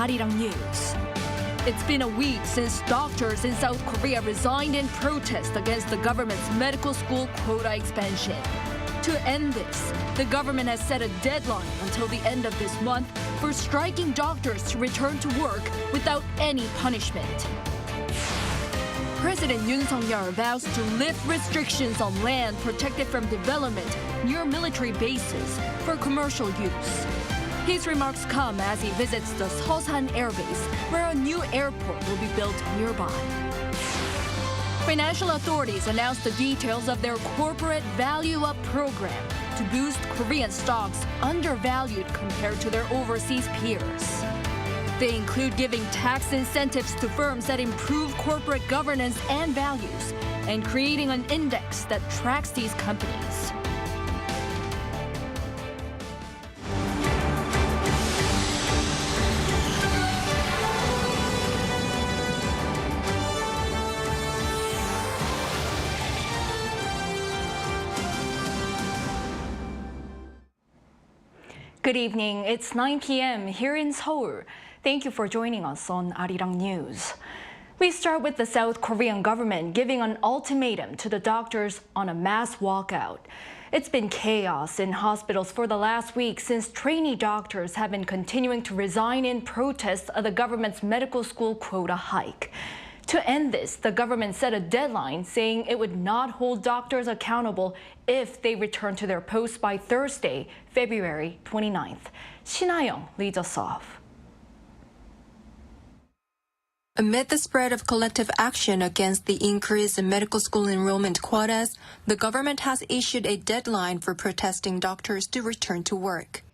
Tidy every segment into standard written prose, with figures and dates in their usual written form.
Arirang News. It's been a week since doctors in South Korea resigned in protest against the government's medical school quota expansion. To end this, the government has set a deadline until the end of this month for striking doctors to return to work without any punishment. President Yoon vows to lift restrictions on land protected from development near military bases for commercial use. His remarks come as he visits the Seosan Air Base, where a new airport will be built nearby. Financial authorities announced the details of their corporate Value Up program to boost Korean stocks undervalued compared to their overseas peers. They include giving tax incentives to firms that improve corporate governance and values, and creating an index that tracks these companies. Good evening. It's 9 p.m. here in Seoul. Thank you for joining us on Arirang News. We start with the South Korean government giving an ultimatum to the doctors on a mass walkout. It's been chaos in hospitals for the last week since trainee doctors have been continuing to resign in protest of the government's medical school quota hike. To end this, the government set a deadline saying it would not hold doctors accountable if they return to their posts by Thursday, February 29th. Shin-Young leads us off. Amid the spread of collective action against the increase in medical school enrollment quotas, the government has issued a deadline for protesting doctors to return to work.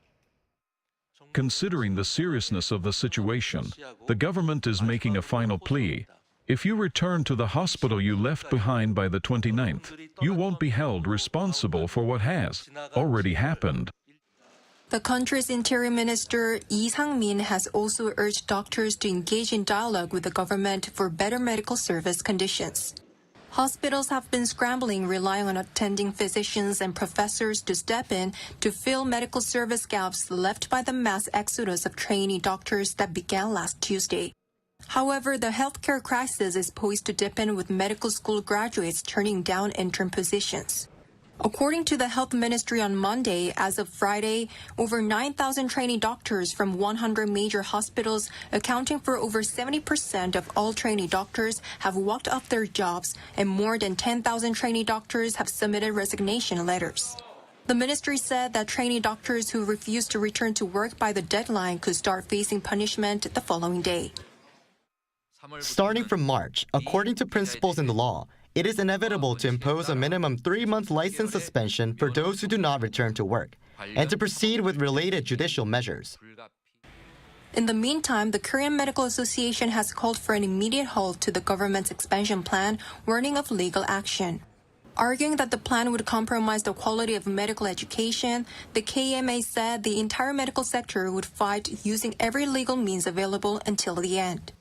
Considering the seriousness of the situation, the government is making a final plea. If you return to the hospital you left behind by the 29th, you won't be held responsible for what has already happened. The country's Interior Minister Lee Sang-min has also urged doctors to engage in dialogue with the government for better medical service conditions. Hospitals have been scrambling, relying on attending physicians and professors to step in to fill medical service gaps left by the mass exodus of trainee doctors that began last Tuesday. However, the healthcare crisis is poised to deepen with medical school graduates turning down intern positions. According to the Health Ministry on Monday, as of Friday, over 9,000 trainee doctors from 100 major hospitals, accounting for over 70% of all trainee doctors, have walked off their jobs, and more than 10,000 trainee doctors have submitted resignation letters. The ministry said that trainee doctors who refuse to return to work by the deadline could start facing punishment the following day. Starting from March, according to principles in the law, it is inevitable to impose a minimum 3-month license suspension for those who do not return to work, and to proceed with related judicial measures. In the meantime, the Korean Medical Association has called for an immediate halt to the government's expansion plan, warning of legal action. Arguing that the plan would compromise the quality of medical education, the KMA said the entire medical sector would fight using every legal means available until the end.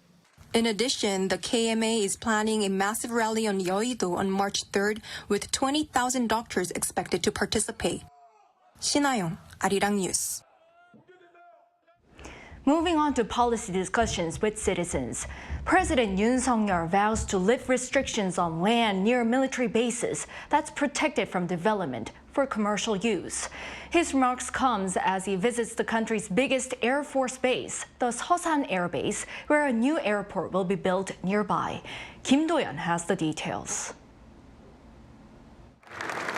In addition, the KMA is planning a massive rally on Yeouido on March 3rd, with 20,000 doctors expected to participate. Shin-Young, Arirang News. Moving on to policy discussions with citizens. President Yoon vows to lift restrictions on land near military bases that's protected from development for commercial use. His remarks comes as he visits the country's biggest Air Force base, the Seosan Air Base, where a new airport will be built nearby. Kim Do-yeon has the details.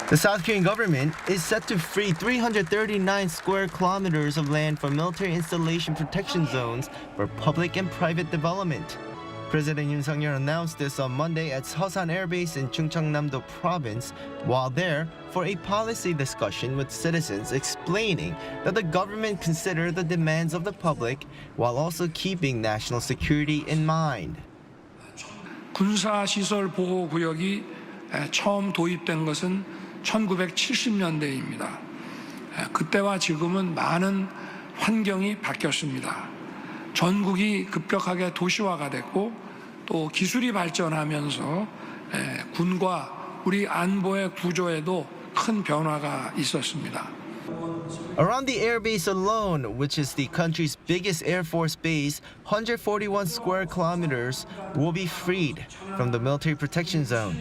The South Korean government is set to free 339 square kilometers of land for military installation protection zones for public and private development. President Yoon announced this on Monday at Seosan Air Base in Chungcheongnam-do Province, while there for a policy discussion with citizens explaining that the government considered the demands of the public while also keeping national security in mind. 군사시설 보호구역이 처음 도입된 것은 1970년대입니다. 그때와 지금은 많은 환경이 바뀌었습니다. 전국이 급격하게 도시화가 됐고 또 기술이 발전하면서 군과 우리 안보의 구조에도 큰 변화가 있었습니다. Around the airbase alone, which is the country's biggest Air Force base, 141 square kilometers will be freed from the military protection zone.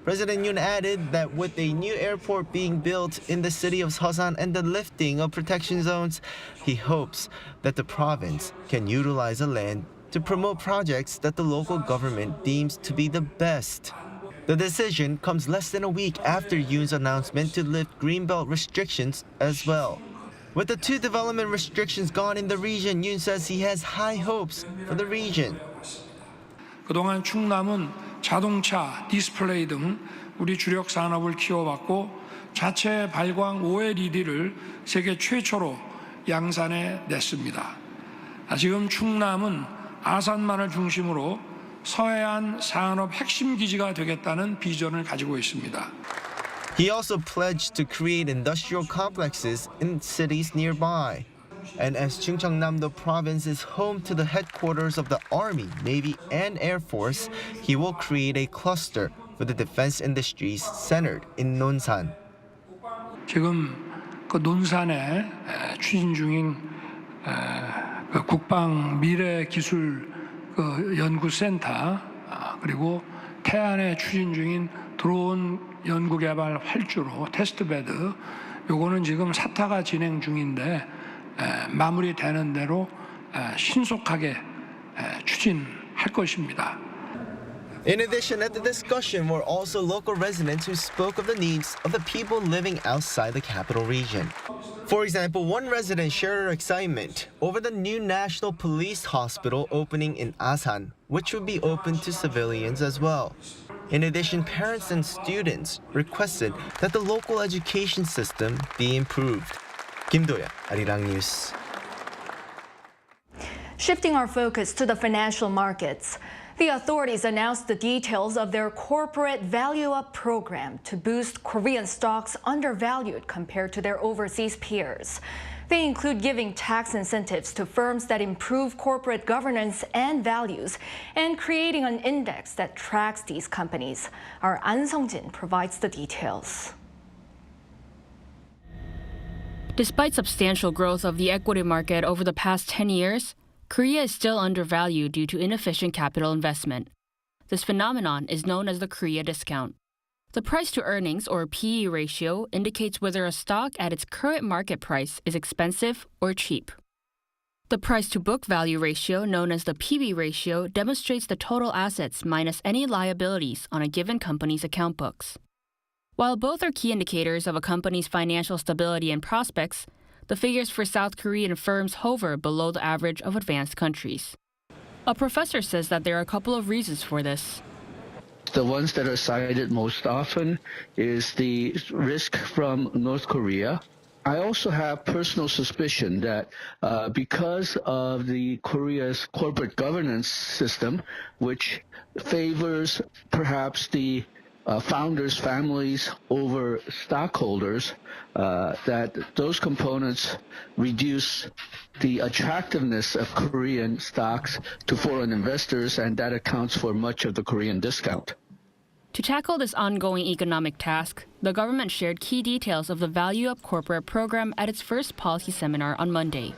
President Yoon added that with a new airport being built in the city of Seosan and the lifting of protection zones, he hopes that the province can utilize the land to promote projects that the local government deems to be the best. The decision comes less than a week after Yoon's announcement to lift greenbelt restrictions as well. With the two development restrictions gone in the region, Yoon says he has high hopes for the region. 그동안 충남은 자동차, 디스플레이 등 우리 주력 산업을 키워왔고 자체 발광 OLED를 세계 최초로 양산해 냈습니다. 지금 충남은 아산만을 중심으로 서해안 산업 핵심 기지가 되겠다는 비전을 가지고 있습니다. He also pledged to create industrial complexes in cities nearby. And as Chungcheongnam-do province is home to the headquarters of the Army, Navy, and Air Force, he will create a cluster for the defense industries centered in Nonsan. 지금 그 논산에 추진 중인 국방 미래 기술 연구센터 그리고 태안에 추진 중인 드론 연구개발 활주로 테스트베드 요거는 지금 사타가 진행 중인데 마무리되는 대로 신속하게 추진할 것입니다. In addition, at the discussion were also local residents who spoke of the needs of the people living outside the capital region. For example, one resident shared her excitement over the new National Police Hospital opening in Asan, which would be open to civilians as well. In addition, parents and students requested that the local education system be improved. Kim Do-yeon, Arirang News. Shifting our focus to the financial markets, the authorities announced the details of their corporate value-up program to boost Korean stocks undervalued compared to their overseas peers. They include giving tax incentives to firms that improve corporate governance and values and creating an index that tracks these companies. Our An Sung-jin provides the details. Despite substantial growth of the equity market over the past 10 years, Korea is still undervalued due to inefficient capital investment. This phenomenon is known as the Korea discount. The price-to-earnings, or PE ratio, indicates whether a stock at its current market price is expensive or cheap. The price-to-book value ratio, known as the PB ratio, demonstrates the total assets minus any liabilities on a given company's account books. While both are key indicators of a company's financial stability and prospects, the figures for South Korean firms hover below the average of advanced countries. A professor says that there are a couple of reasons for this. The ones that are cited most often is the risk from North Korea. I also have personal suspicion that because of the Korea's corporate governance system, which favors perhaps the founders' families over stockholders, that those components reduce the attractiveness of Korean stocks to foreign investors, and that accounts for much of the Korean discount. To tackle this ongoing economic task, the government shared key details of the Value Up Corporate program at its first policy seminar on Monday.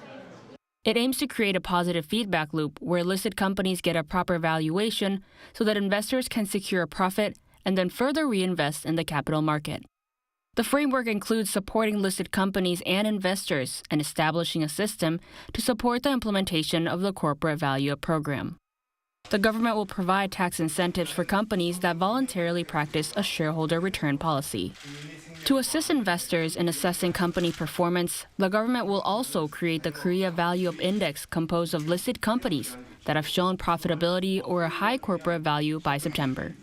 It aims to create a positive feedback loop where listed companies get a proper valuation so that investors can secure a profit and then further reinvest in the capital market. The framework includes supporting listed companies and investors and establishing a system to support the implementation of the Corporate Value Up program. The government will provide tax incentives for companies that voluntarily practice a shareholder return policy. To assist investors in assessing company performance, the government will also create the Korea Value Up Index composed of listed companies that have shown profitability or a high corporate value by September.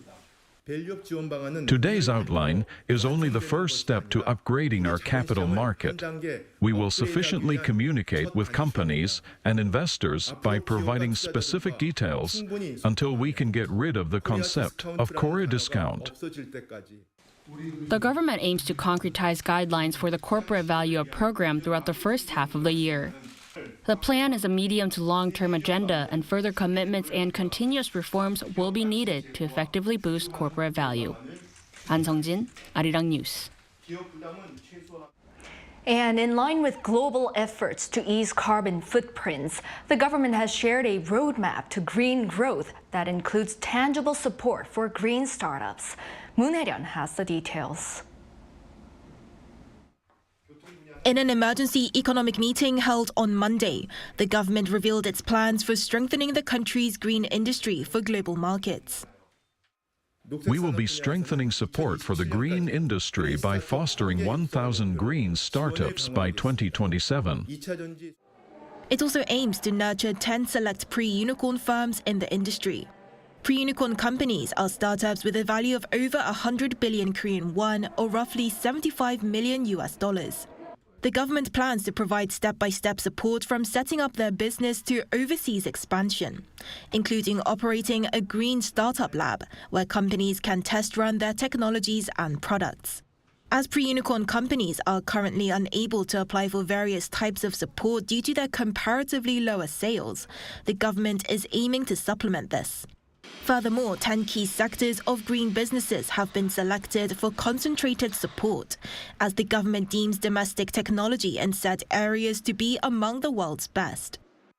Today's outline is only the first step to upgrading our capital market. We will sufficiently communicate with companies and investors by providing specific details until we can get rid of the concept of Korea discount. The government aims to concretize guidelines for the Corporate Value Up program throughout the first half of the year. The plan is a medium to long-term agenda, and further commitments and continuous reforms will be needed to effectively boost corporate value. An Sung-jin, Arirang News. And in line with global efforts to ease carbon footprints, the government has shared a roadmap to green growth that includes tangible support for green startups. Moon Hae-ryun has the details. In an emergency economic meeting held on Monday, the government revealed its plans for strengthening the country's green industry for global markets. We will be strengthening support for the green industry by fostering 1,000 green startups by 2027. It also aims to nurture 10 select pre-unicorn firms in the industry. Pre-unicorn companies are startups with a value of over 100 billion Korean won, or roughly $75 million. The government plans to provide step-by-step support from setting up their business to overseas expansion, including operating a green startup lab where companies can test run their technologies and products. As pre-unicorn companies are currently unable to apply for various types of support due to their comparatively lower sales, the government is aiming to supplement this. Furthermore, 10 key sectors of green businesses have been selected for concentrated support, as the government deems domestic technology in said areas to be among the world's best.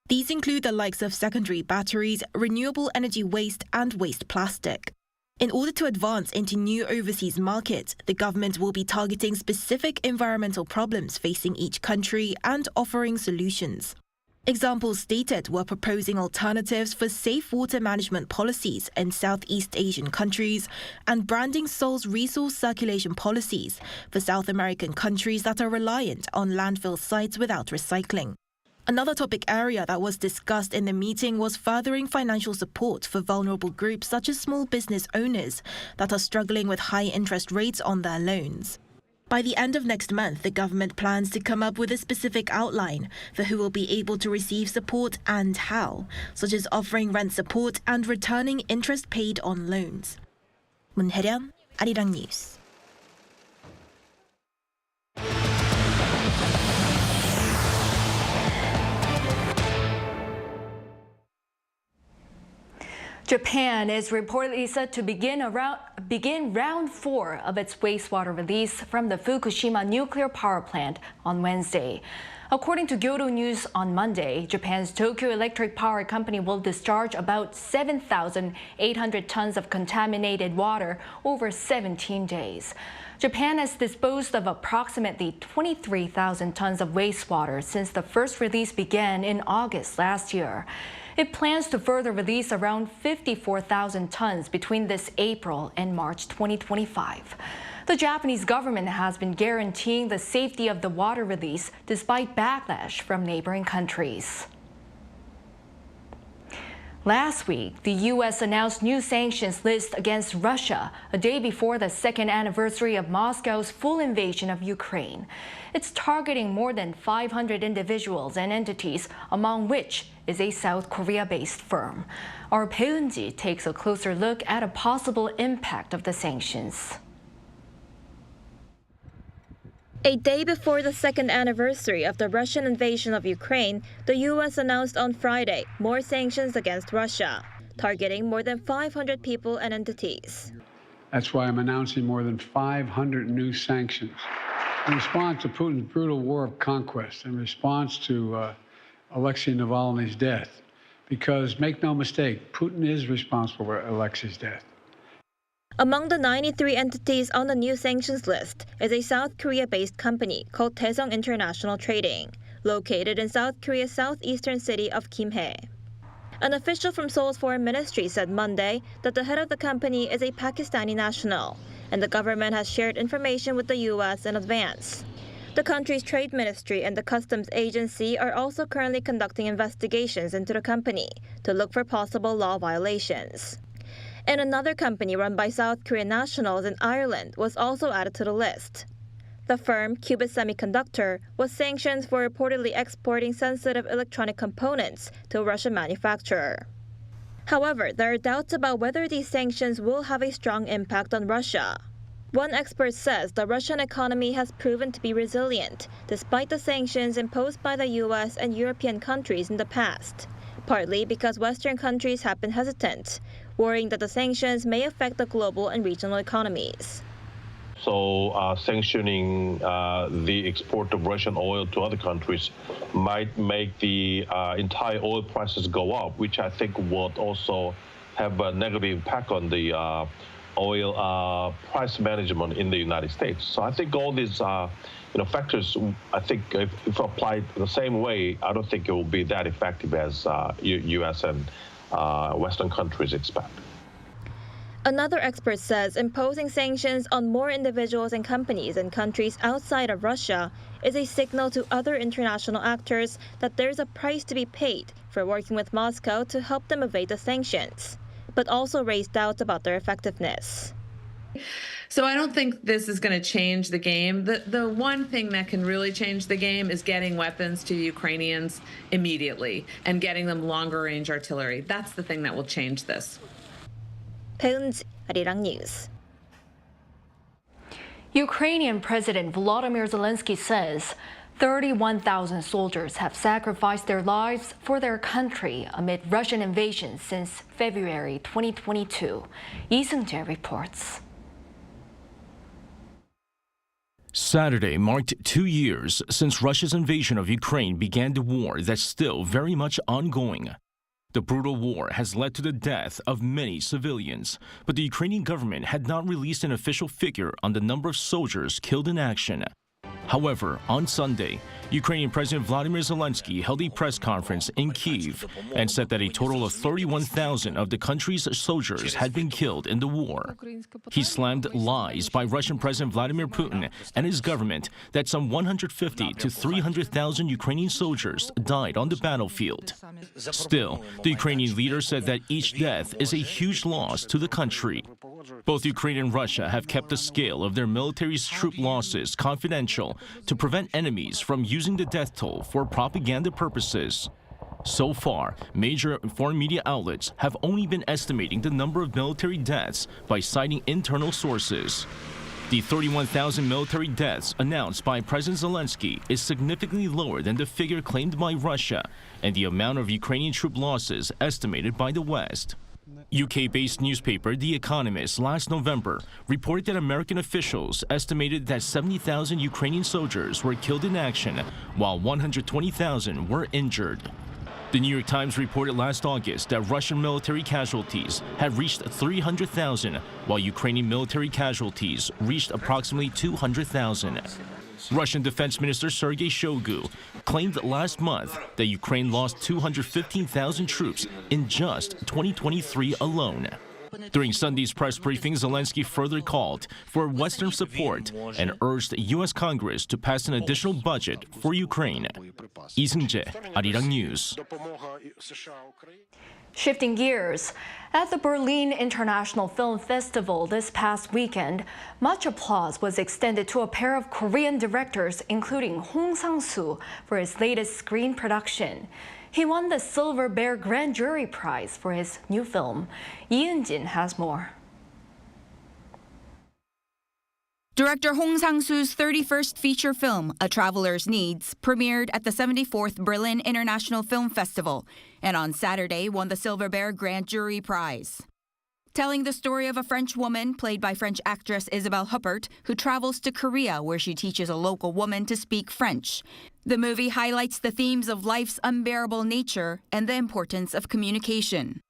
These include the likes of secondary batteries, renewable energy waste, and waste plastic. In order to advance into new overseas markets, the government will be targeting specific environmental problems facing each country and offering solutions. Examples stated were proposing alternatives for safe water management policies in Southeast Asian countries and branding Seoul's resource circulation policies for South American countries that are reliant on landfill sites without recycling. Another topic area that was discussed in the meeting was furthering financial support for vulnerable groups such as small business owners that are struggling with high interest rates on their loans. By the end of next month, the government plans to come up with a specific outline for who will be able to receive support and how, such as offering rent support and returning interest paid on loans. Moon Hae-ryun, Arirang News. Japan is reportedly set to begin round 4 of its wastewater release from the Fukushima nuclear power plant on Wednesday. According to Kyodo News on Monday, Japan's Tokyo Electric Power Company will discharge about 7,800 tons of contaminated water over 17 days. Japan has disposed of approximately 23,000 tons of wastewater since the first release began in August last year. It plans to further release around 54,000 tons between this April and March 2025. The Japanese government has been guaranteeing the safety of the water release despite backlash from neighboring countries. Last week, the U.S. announced new sanctions list against Russia a day before the second anniversary of Moscow's full invasion of Ukraine. It's targeting more than 500 individuals and entities, among which is a South Korea-based firm. Our Bae Eun-ji takes a closer look at a possible impact of the sanctions. A day before the second anniversary of the Russian invasion of Ukraine, the U.S. announced on Friday more sanctions against Russia, targeting more than 500 people and entities. That's why I'm announcing more than 500 new sanctions. In response to Putin's brutal war of conquest, in response to Alexei Navalny's death, because make no mistake, Putin is responsible for Alexei's death. Among the 93 entities on the new sanctions list is a South Korea-based company called Daesung International Trading, located in South Korea's southeastern city of Kimhae. An official from Seoul's foreign ministry said Monday that the head of the company is a Pakistani national, and the government has shared information with the U.S. in advance. The country's trade ministry and the customs agency are also currently conducting investigations into the company to look for possible law violations. And another company run by South Korean nationals in Ireland was also added to the list. The firm, Qubit Semiconductor, was sanctioned for reportedly exporting sensitive electronic components to a Russian manufacturer. However, there are doubts about whether these sanctions will have a strong impact on Russia. One expert says the Russian economy has proven to be resilient, despite the sanctions imposed by the U.S. and European countries in the past, partly because Western countries have been hesitant, worrying that the sanctions may affect the global and regional economies. So sanctioning the export of Russian oil to other countries might make the entire oil prices go up, which I think would also have a negative impact on the oil price management in the United States. So I think all these factors, I think if applied the same way, I don't think it will be that effective as U.S. and Western countries expect. Another expert says imposing sanctions on more individuals and companies in countries outside of Russia is a signal to other international actors that there's a price to be paid for working with Moscow to help them evade the sanctions, but also raised doubts about their effectiveness. So I don't think this is going to change the game. The one thing that can really change the game is getting weapons to Ukrainians immediately and getting them longer range artillery. That's the thing that will change this. Arirang News. Ukrainian President Volodymyr Zelenskyy says 31,000 soldiers have sacrificed their lives for their country amid Russian invasion since February 2022. Lee Seung-jae reports. Saturday marked 2 years since Russia's invasion of Ukraine began the war that's still very much ongoing. The brutal war has led to the death of many civilians, but the Ukrainian government had not released an official figure on the number of soldiers killed in action. However, on Sunday, Ukrainian President Volodymyr Zelenskyy held a press conference in Kyiv and said that a total of 31,000 of the country's soldiers had been killed in the war. He slammed lies by Russian President Vladimir Putin and his government that some 150 to 300,000 Ukrainian soldiers died on the battlefield. Still, the Ukrainian leader said that each death is a huge loss to the country. Both Ukraine and Russia have kept the scale of their military's troop losses confidential to prevent enemies from using the death toll for propaganda purposes. So far, major foreign media outlets have only been estimating the number of military deaths by citing internal sources. The 31,000 military deaths announced by President Zelenskyy is significantly lower than the figure claimed by Russia and the amount of Ukrainian troop losses estimated by the West. UK-based newspaper The Economist last November reported that American officials estimated that 70,000 Ukrainian soldiers were killed in action, while 120,000 were injured. The New York Times reported last August that Russian military casualties had reached 300,000, while Ukrainian military casualties reached approximately 200,000. Russian Defense Minister Sergei Shoigu claimed last month that Ukraine lost 215,000 troops in just 2023 alone. During Sunday's press briefing, Zelenskyy further called for Western support and urged the U.S. Congress to pass an additional budget for Ukraine. Lee Seung-jae, Arirang News. Shifting gears, at the Berlin International Film Festival this past weekend, much applause was extended to a pair of Korean directors, including Sang-soo, for his latest screen production. He won the Silver Bear Grand Jury Prize for his new film. Yoon has more. Director Sang-soo's 31st feature film, A Traveler's Needs, premiered at the 74th Berlin International Film Festival and on Saturday won the Silver Bear Grand Jury Prize. Telling the story of a French woman, played by French actress Isabelle Huppert, who travels to Korea where she teaches a local woman to speak French. The movie highlights the themes of life's unbearable nature and the importance of communication.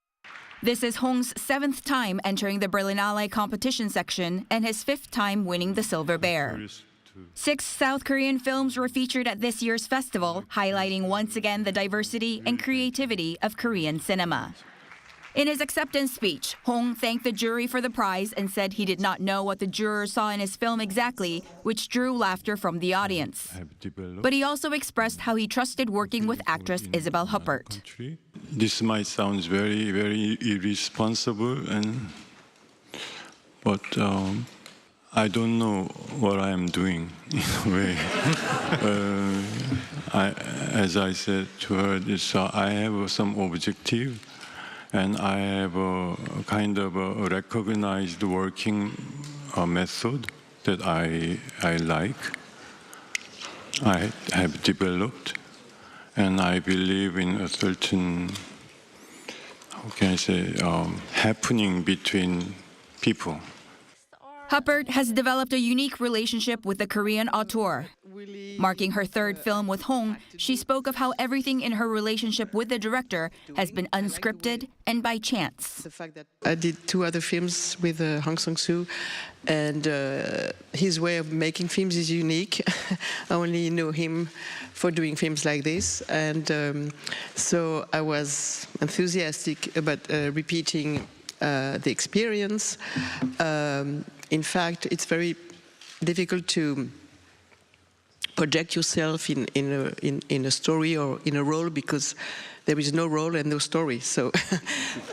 This is Hong's 7th time entering the Berlinale competition section and his 5th time winning the Silver Bear. 6 South Korean films were featured at this year's festival, highlighting once again the diversity and creativity of Korean cinema. In his acceptance speech, Hong thanked the jury for the prize and said he did not know what the jurors saw in his film exactly, which drew laughter from the audience. But he also expressed how he trusted working with actress Isabelle Huppert. This might sound very, very irresponsible, but I don't know what I am doing in a way. As I said to her, I have some objective. And I have a kind of a recognized working method that I like, I have developed, and I believe in a certain, how can I say, happening between people. Huppert has developed a unique relationship with the Korean auteur. Marking her third film with Hong, she spoke of how everything in her relationship with the director has been unscripted and by chance. I did 2 other films with Sang-soo, and his way of making films is unique. I only know him for doing films like this, and so I was enthusiastic about repeating the experience. In fact, it's very difficult to project yourself in a story or in a role because there is no role and no story. So,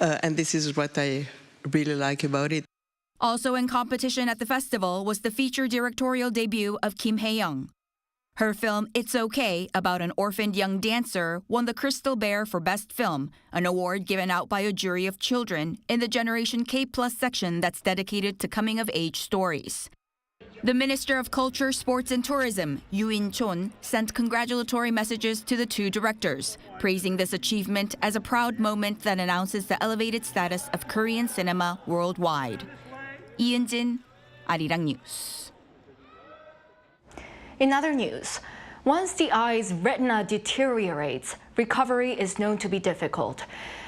and this is what I really like about it. Also in competition at the festival was the feature directorial debut of Kim Hae-young. Her film It's Okay, about an orphaned young dancer, won the Crystal Bear for Best Film, an award given out by a jury of children in the Generation K+ section that's dedicated to coming-of-age stories. The Minister of Culture, Sports and Tourism, Yoon, sent congratulatory messages to the 2 directors, praising this achievement as a proud moment that announces the elevated status of Korean cinema worldwide. 이은진, Arirang News. In other news, once the eye's retina deteriorates, recovery is known to be difficult.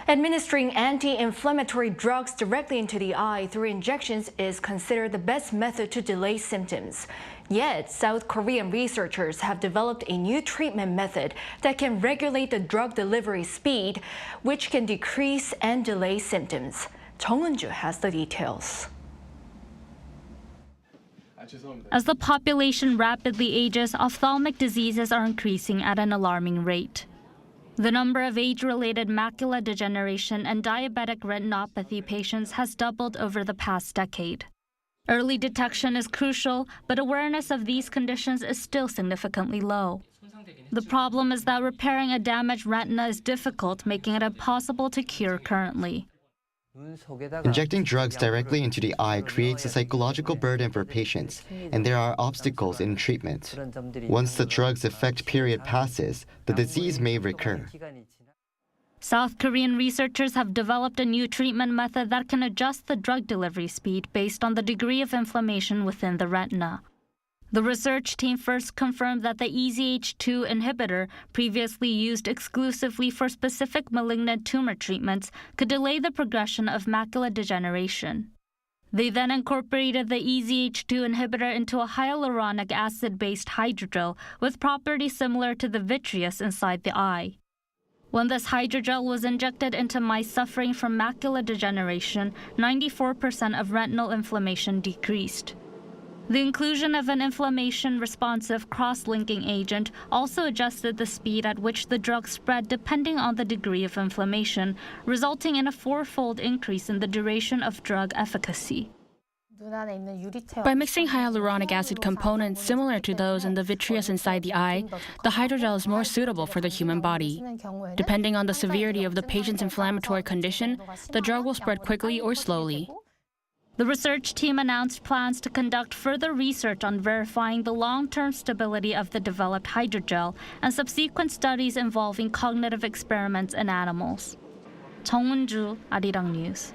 Administering anti-inflammatory drugs directly into the eye through injections is considered the best method to delay symptoms. Yet, South Korean researchers have developed a new treatment method that can regulate the drug delivery speed, which can decrease and delay symptoms. Jung Eun-ju has the details. As the population rapidly ages, ophthalmic diseases are increasing at an alarming rate. The number of age-related macular degeneration and diabetic retinopathy patients has doubled over the past decade. Early detection is crucial, but awareness of these conditions is still significantly low. The problem is that repairing a damaged retina is difficult, making it impossible to cure currently. Injecting drugs directly into the eye creates a psychological burden for patients, and there are obstacles in treatment. Once the drug's effect period passes, the disease may recur. South Korean researchers have developed a new treatment method that can adjust the drug delivery speed based on the degree of inflammation within the retina. The research team first confirmed that the EZH2 inhibitor, previously used exclusively for specific malignant tumor treatments, could delay the progression of macular degeneration. They then incorporated the EZH2 inhibitor into a hyaluronic acid-based hydrogel with properties similar to the vitreous inside the eye. When this hydrogel was injected into mice suffering from macular degeneration, 94% of retinal inflammation decreased. The inclusion of an inflammation-responsive cross-linking agent also adjusted the speed at which the drug spread depending on the degree of inflammation, resulting in a 4-fold increase in the duration of drug efficacy. By mixing hyaluronic acid components similar to those in the vitreous inside the eye, the hydrogel is more suitable for the human body. Depending on the severity of the patient's inflammatory condition, the drug will spread quickly or slowly. The research team announced plans to conduct further research on verifying the long-term stability of the developed hydrogel and subsequent studies involving cognitive experiments in animals. Jung Eun-ju, Arirang News.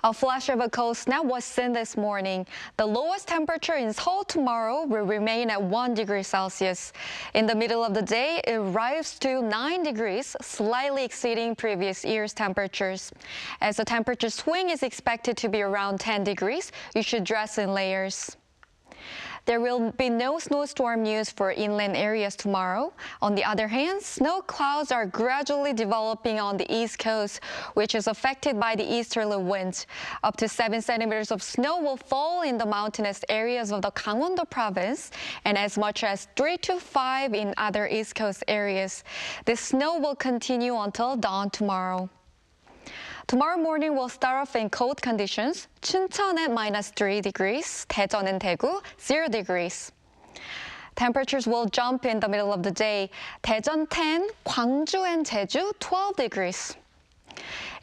A flash of a cold snap was seen this morning. The lowest temperature in Seoul tomorrow will remain at 1 degree Celsius. In the middle of the day, it rises to 9 degrees, slightly exceeding previous year's temperatures. As the temperature swing is expected to be around 10 degrees, you should dress in layers. There will be no snowstorm news for inland areas tomorrow. On the other hand, snow clouds are gradually developing on the East Coast, which is affected by the easterly winds. Up to 7 centimeters of snow will fall in the mountainous areas of the Gangwon-do province, and as much as 3 to 5 in other East Coast areas. This snow will continue until dawn tomorrow. Tomorrow morning will start off in cold conditions. Chuncheon at -3 degrees, Daejeon and Daegu 0 degrees. Temperatures will jump in the middle of the day. Daejeon 10, Gwangju and Jeju 12 degrees.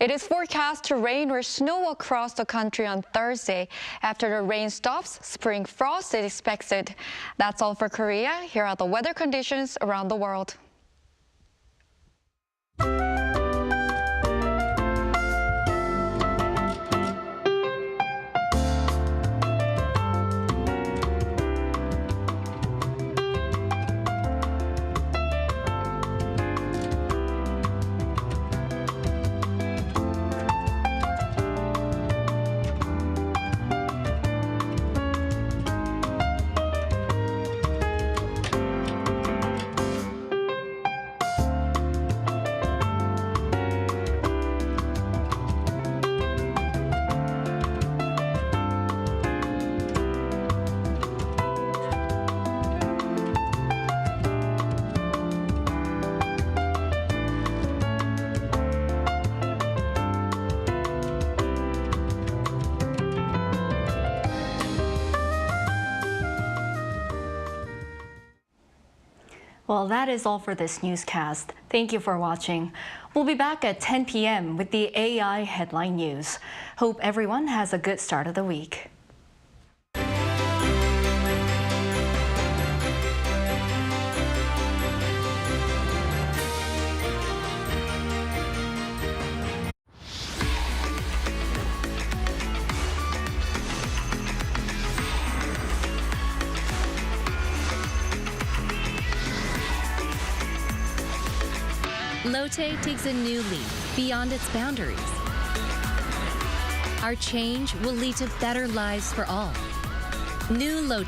It is forecast to rain or snow across the country on Thursday. After the rain stops, spring frost is expected. That's all for Korea. Here are the weather conditions around the world. Well, that is all for this newscast. Thank you for watching. We'll be back at 10 p.m. with the AI headline news. Hope everyone has a good start of the week. Lotte takes a new leap beyond its boundaries. Our change will lead to better lives for all. New Lotte.